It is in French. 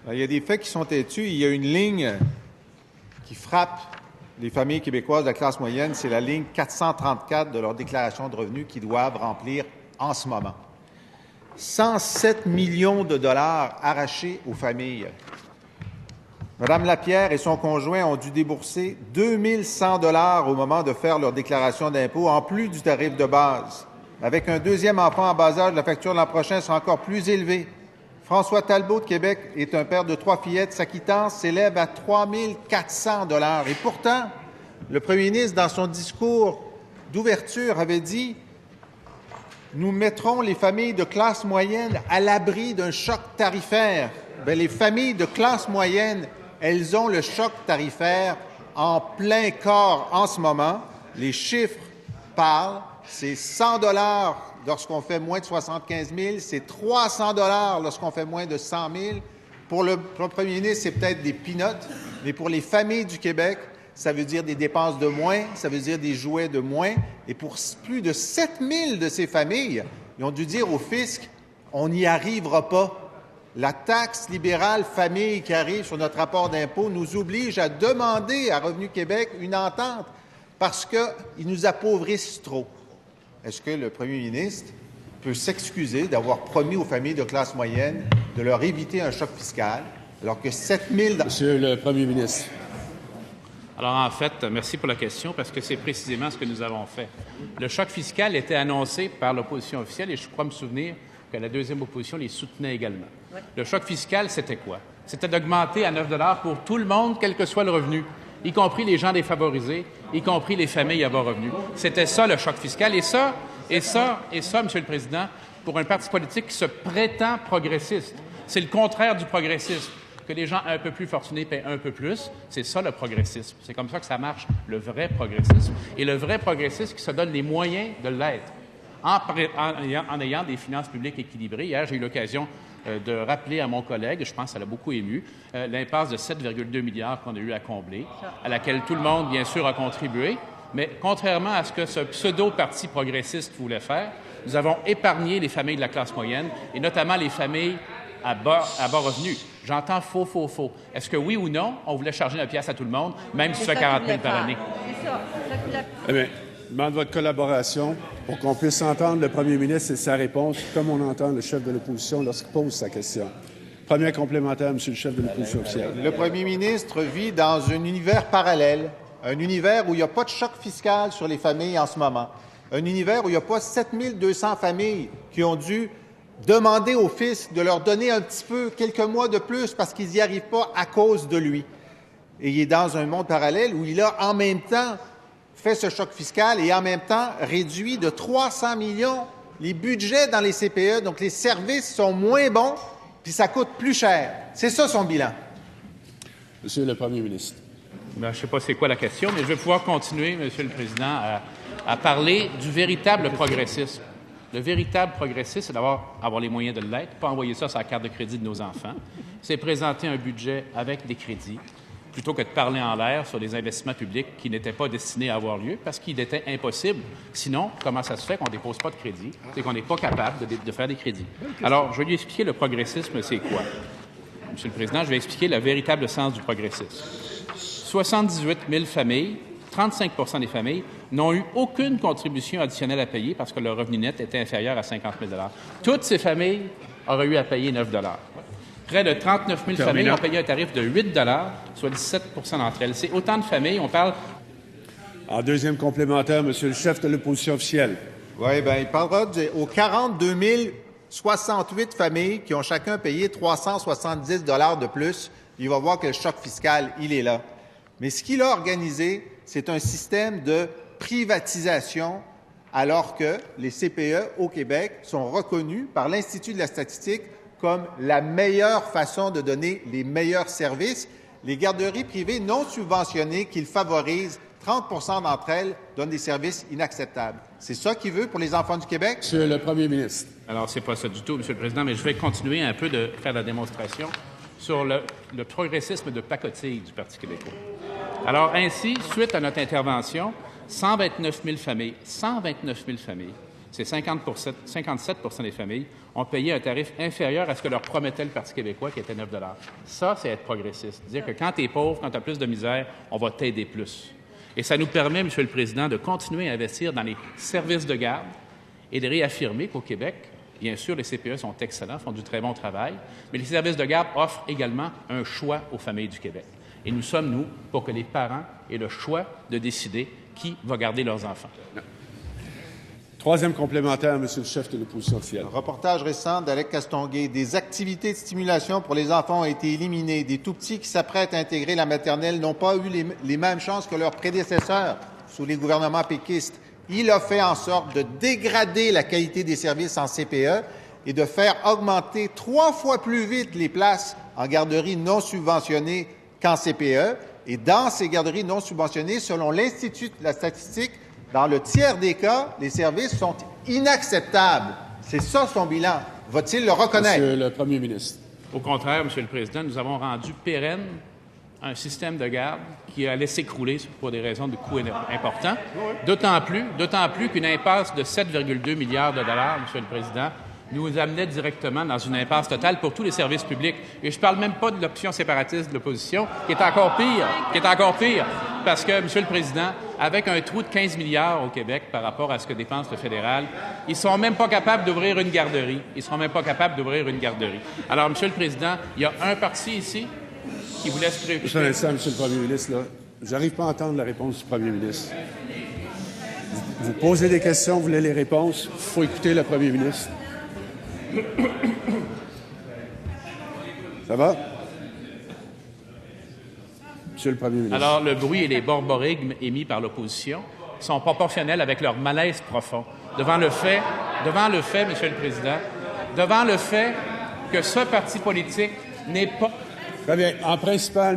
Il y a des faits qui sont têtus. Il y a une ligne qui frappe les familles québécoises de la classe moyenne, c'est la ligne 434 de leur déclaration de revenus qu'ils doivent remplir en ce moment. 107 millions de dollars arrachés aux familles. Mme Lapierre et son conjoint ont dû débourser 2100 dollars au moment de faire leur déclaration d'impôt, en plus du tarif de base. Avec un deuxième enfant en bas âge, la facture l'an prochain sera encore plus élevée. François Talbot de Québec est un père de 3 fillettes. Sa quittance s'élève à 3 400 dollars. Et pourtant, le premier ministre, dans son discours d'ouverture, avait dit « Nous mettrons les familles de classe moyenne à l'abri d'un choc tarifaire. » Bien, les familles de classe moyenne, elles ont le choc tarifaire en plein corps en ce moment. Les chiffres parlent. C'est 100 dollars lorsqu'on fait moins de 75 000, c'est 300 dollars lorsqu'on fait moins de 100 000. Pour le premier ministre, c'est peut-être des peanuts, mais pour les familles du Québec, ça veut dire des dépenses de moins, ça veut dire des jouets de moins. Et pour plus de 7 000 de ces familles, ils ont dû dire au fisc, on n'y arrivera pas. La taxe libérale famille qui arrive sur notre rapport d'impôt nous oblige à demander à Revenu Québec une entente parce qu'ils nous appauvrissent trop. Est-ce que le premier ministre peut s'excuser d'avoir promis aux familles de classe moyenne de leur éviter un choc fiscal, alors que 7 000... Monsieur le premier ministre. Alors, en fait, merci pour la question, parce que c'est précisément ce que nous avons fait. Le choc fiscal était annoncé par l'opposition officielle, et je crois me souvenir que la deuxième opposition les soutenait également. Oui. Le choc fiscal, c'était quoi? C'était d'augmenter à 9 $ pour tout le monde, quel que soit le revenu, y compris les gens défavorisés, y compris les familles à bas revenus. C'était ça, le choc fiscal. Et ça, Monsieur le Président, pour un parti politique qui se prétend progressiste, c'est le contraire du progressisme. Que les gens un peu plus fortunés paient un peu plus, c'est ça le progressisme. C'est comme ça que ça marche, le vrai progressisme. Et le vrai progressisme qui se donne les moyens de l'être, en ayant des finances publiques équilibrées. Hier, j'ai eu l'occasion de rappeler à mon collègue, je pense que ça l'a beaucoup ému, l'impasse de 7,2 milliards qu'on a eu à combler, à laquelle tout le monde, bien sûr, a contribué. Mais contrairement à ce que ce pseudo-parti progressiste voulait faire, nous avons épargné les familles de la classe moyenne, et notamment les familles à bas revenus. J'entends faux. Est-ce que oui ou non, on voulait charger la pièce à tout le monde, même si c'est 40 000 par année? C'est ça. Eh bien, je demande votre collaboration pour qu'on puisse entendre le premier ministre et sa réponse, comme on entend le chef de l'opposition lorsqu'il pose sa question. Premier complémentaire, Monsieur le chef de l'opposition officielle. Le premier ministre vit dans un univers parallèle, un univers où il n'y a pas de choc fiscal sur les familles en ce moment, un univers où il n'y a pas 7 200 familles qui ont dû demander au fisc de leur donner un petit peu, quelques mois de plus, parce qu'ils n'y arrivent pas à cause de lui. Et il est dans un monde parallèle où il a en même temps fait ce choc fiscal et en même temps réduit de 300 millions les budgets dans les CPE. Donc, les services sont moins bons, puis ça coûte plus cher. C'est ça son bilan. Monsieur le premier ministre. Bien, je ne sais pas c'est quoi la question, mais je vais pouvoir continuer, Monsieur le Président, à parler du véritable progressisme. Le véritable progressisme, c'est d'avoir les moyens de l'être, pas envoyer ça sur la carte de crédit de nos enfants. C'est présenter un budget avec des crédits, plutôt que de parler en l'air sur des investissements publics qui n'étaient pas destinés à avoir lieu, parce qu'il était impossible. Sinon, comment ça se fait qu'on ne dépose pas de crédit? C'est qu'on n'est pas capable de faire des crédits. Alors, je vais lui expliquer le progressisme, c'est quoi. Monsieur le Président, je vais expliquer le véritable sens du progressisme. 78 000 familles, 35 % des familles, n'ont eu aucune contribution additionnelle à payer parce que leur revenu net était inférieur à 50 000 $. Toutes ces familles auraient eu à payer 9 $. Près de 39 000 familles ont payé un tarif de 8 $, soit 17 % d'entre elles. C'est autant de familles, on parle... En deuxième complémentaire, Monsieur le chef de l'opposition officielle. Oui, bien, il parlera aux 42 068 familles qui ont chacun payé 370 $ de plus. Il va voir que le choc fiscal, il est là. Mais ce qu'il a organisé, c'est un système de privatisation, alors que les CPE au Québec sont reconnus par l'Institut de la statistique comme la meilleure façon de donner les meilleurs services. Les garderies privées non subventionnées qu'il favorise, 30 % d'entre elles donnent des services inacceptables. C'est ça qu'il veut pour les enfants du Québec? Monsieur le premier ministre. Alors, c'est pas ça du tout, Monsieur le Président, mais je vais continuer un peu de faire la démonstration sur le progressisme de pacotille du Parti québécois. Alors, ainsi, suite à notre intervention, 129 000 familles c'est 57 des familles ont payé un tarif inférieur à ce que leur promettait le Parti québécois, qui était 9 $. Ça, c'est être progressiste. Dire que quand tu es pauvre, quand tu as plus de misère, on va t'aider plus. Et ça nous permet, M. le Président, de continuer à investir dans les services de garde et de réaffirmer qu'au Québec, bien sûr, les CPE sont excellents, font du très bon travail, mais les services de garde offrent également un choix aux familles du Québec. Et nous sommes, nous, pour que les parents aient le choix de décider qui va garder leurs enfants. Troisième complémentaire, Monsieur le chef de l'opposition officielle. Un reportage récent d'Alec Castonguay. Des activités de stimulation pour les enfants ont été éliminées. Des tout-petits qui s'apprêtent à intégrer la maternelle n'ont pas eu les mêmes chances que leurs prédécesseurs sous les gouvernements péquistes. Il a fait en sorte de dégrader la qualité des services en CPE et de faire augmenter 3 fois plus vite les places en garderies non subventionnées qu'en CPE. Et dans ces garderies non subventionnées, selon l'Institut de la statistique, dans le tiers des cas, les services sont inacceptables. C'est ça son bilan. Va-t-il le reconnaître? Monsieur le Premier ministre. Au contraire, Monsieur le Président, nous avons rendu pérenne un système de garde qui allait s'écrouler pour des raisons de coûts importants. D'autant plus qu'une impasse de 7,2 milliards de dollars, Monsieur le Président, nous amenait directement dans une impasse totale pour tous les services publics. Et je ne parle même pas de l'option séparatiste de l'opposition, qui est encore pire, parce que, Monsieur le Président, avec un trou de 15 milliards au Québec par rapport à ce que dépense le fédéral, ils ne sont même pas capables d'ouvrir une garderie. Alors, Monsieur le Président, il y a un parti ici qui vous laisse préoccuper. Juste un instant, Monsieur le Premier ministre, là. J'arrive pas à entendre la réponse du Premier ministre. Vous posez des questions, vous voulez les réponses, il faut écouter le Premier ministre. Ça va? Monsieur le Premier ministre. Alors, le bruit et les borborigmes émis par l'opposition sont proportionnels avec leur malaise profond devant le fait, Monsieur le Président, devant le fait que ce parti politique n'est pas... Très bien. En principal,